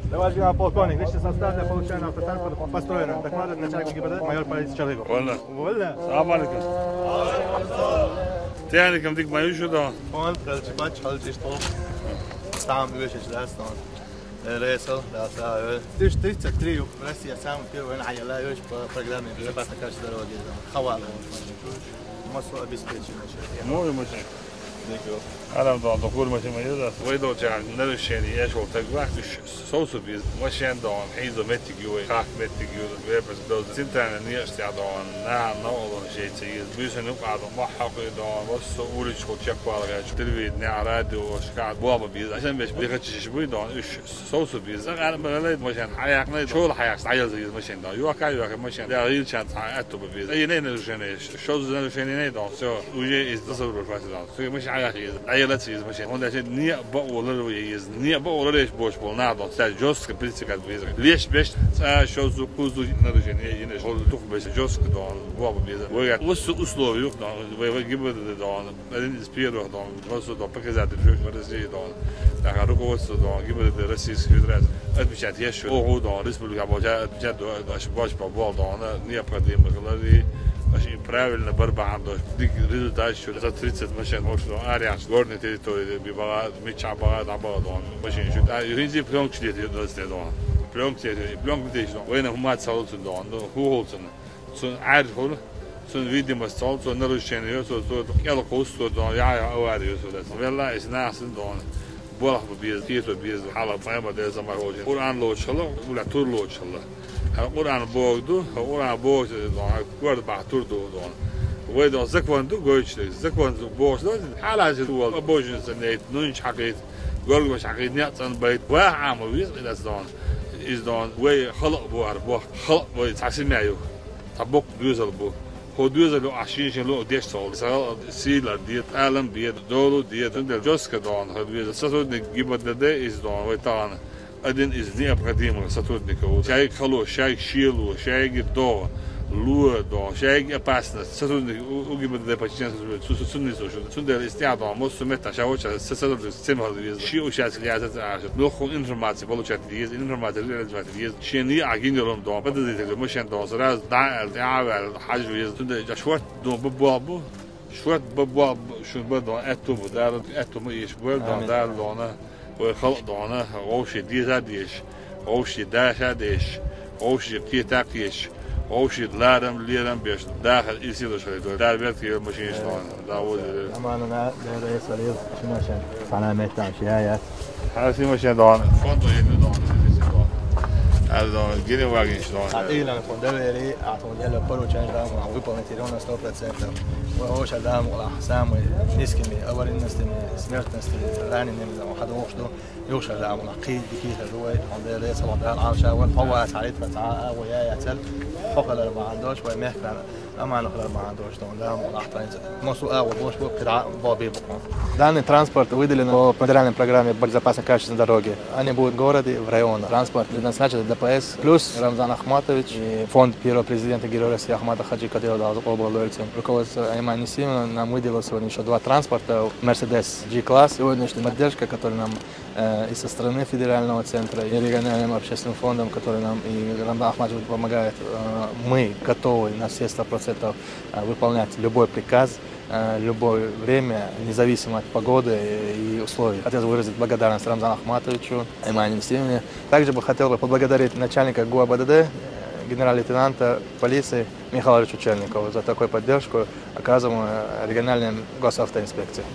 Уважаемый полковник, личный состав для получения автотранспорта построен. Докладывает начальник ГИБДД майор полиции Чалыгов. Вольно. Салам алейкум. Техникам дик мою сюда. Он приличбач, халдиштол. Там бываешь дастон. Рейсел, да, да. Ты 33 в России сам первый наяла юж по программе безопасности качества дороги. Хавала. Массу обеспечения. Мой машин. Adam dan de goede machine maar dat. Wij doen ja net als je eerst wel te wacht dus zo zo bij machine dan hij zo met die graag met die we hebben dat zit daar en eerst ja dan na dan zit je dus en ook aan maar hakken dan was zo oorlog goed check wel gaat televisie naar radio schaat boven bij als een beetje begrijpjes je moet dan is zo zo bij zeg aan maar alleen machine حياك niet شو الحياة تعيل زي machine dan يو كاي يو machine daar heel chance اتو bij اي nee nee شو zo zijn nee dan zo hoe je is dat zo wat dan zo machine حياك is machine onda je nije baqolaro je nije baqolaro je boş bol nada sen josk pritika bezre lish besh sho zu kuzu narujen yine şol tuq besh josk don bu bezre ve uslov yok dan ve gibi dan elin ispiro dan vaso da pakazat jok varzi dan da garukos dan gibi de Российской Федерации отвечать я что о dan республика boja отвечать baş bol dan необходимо говорить Znači, pravilno borba ando rezultat što za 30 машин možda areas gornje teritorije bi bila mića bila da bila don машин što a rinzi plonk što je da ste don plonk det što vena humat salutun don huholsun sun ar hol sun vidimo sal sun narušenje so jelo kosto don ja avarijo so da vela is nasin don bolah bi bez hala pa da za maroje Kur'an loçalı ula tur loçalı Kur'an boğdu, Kur'an boğdu, Kur'an bahturdu don. Ve don zakvandu goyçlu, zakvandu boğdu. Hala bu boğun senet, nunç hakit, görgüş hakit ne san bayt. Ve amı biz don. Is don ve xalq bu ar bu xalq ve tasmiyo. Tabuk düzel bu. O düzel o aşin lo deş sol. Siler diye alam diye dolu diye tundel joska don. Ve sasodnik gibadde is don ve tan. Один из необходимых сотрудников. Человек хороший, человек силу, человек до, луа, человек опасность. Сотрудник у ГИБДД почти сунни слушают. Сундер из театра, может суметь, а сейчас сотрудник с тем говорит. Ши участник я это аж. Много информации получать есть, информация реализовать есть. Ши не агентуром дом, подозрительно, мужчин дом, сразу да, авел, хаджу есть. Сундер шварт дом бабу. Шварт бабу, шун бабу, это будар, это мы ищ бабу, дар дона. وخلق دعنا غوشي ديزا ديش غوشي داشا ديش غوشي قيتا قيش غوشي لارم ليرم بيش داخل إيسيدو شريدو دار بيرتكي المشين شلون داود أماننا دار يسالير شنو عشان علامات شهايات هذا مشين دعنا فندق ينو دعنا هذا جيني واقين شلون عقيلا فندق أعطون يلا برو change دام وعويبو نتيرونا 100% وهوش دام ولا حسام نسكمي أول الناس سمعت راني نمزة وحد وقشدو يوش دام ولا قيد بكيت الروي عند ليس وضع العرشة والقوة سعيد فتعاء ويا يتل فقل ما عندوش ويمحك أما نخلر ما عندوش دام ولا حتى مسؤول وبوش بقطع بابي بقى Данный транспорт выделен по федеральной программе безопасной качественной дороги. Они будут в городе, в районах. Транспорт предназначен для ДПС. Плюс Рамзан Ахматович и фонд первого президента Героя России Ахмата Хаджи Кадирова Албалуэльцин. Руководство Айман Несимовна нам выделило сегодня еще 2 транспорта. Mercedes G-класс. Сегодняшняя поддержка, которая нам и со стороны федерального центра, и региональным общественным фондом, который нам и Рамзан Ахматович помогает. Мы готовы на все 100% выполнять любой приказ. Любое время, независимо от погоды и условий. Хотел бы выразить благодарность Рамзану Ахматовичу, Аймане Несимовне. Также бы хотел бы поблагодарить начальника ГУАБДД, генерал-лейтенанта полиции Михаила Чучельникова за такую поддержку, оказываемую региональным госавтоинспекцией.